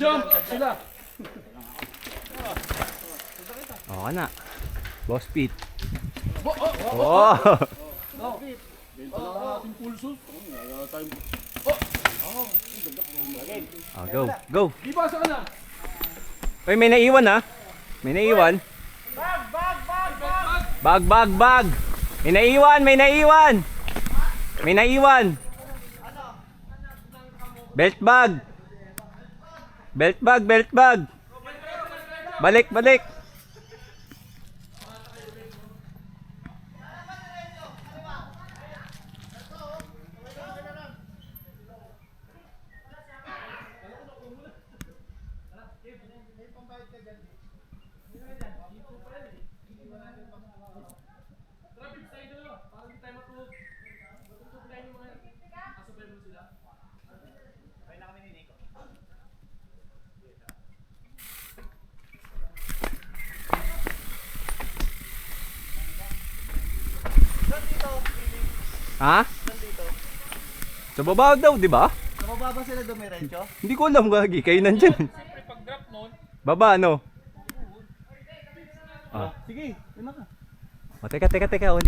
Jump sila. Oo ka na. Boss Pete. Oh. Oh! Ating pulso. Oh, go, go. Di ba sa kana? Uy, may naiwan ha. May naiwan. Bag. May naiwan, may naiwan. May naiwan. Belt bag. Belt bag. Balik. Ha? Sa baba daw, di ba? Sa baba ba sila dumiretso? Hindi ko alam, gagi. Kayo nandyan. Siyempre pag drop noon. Baba, ano? Ah. Sige, yun na ka. Oh, teka. Oh, hindi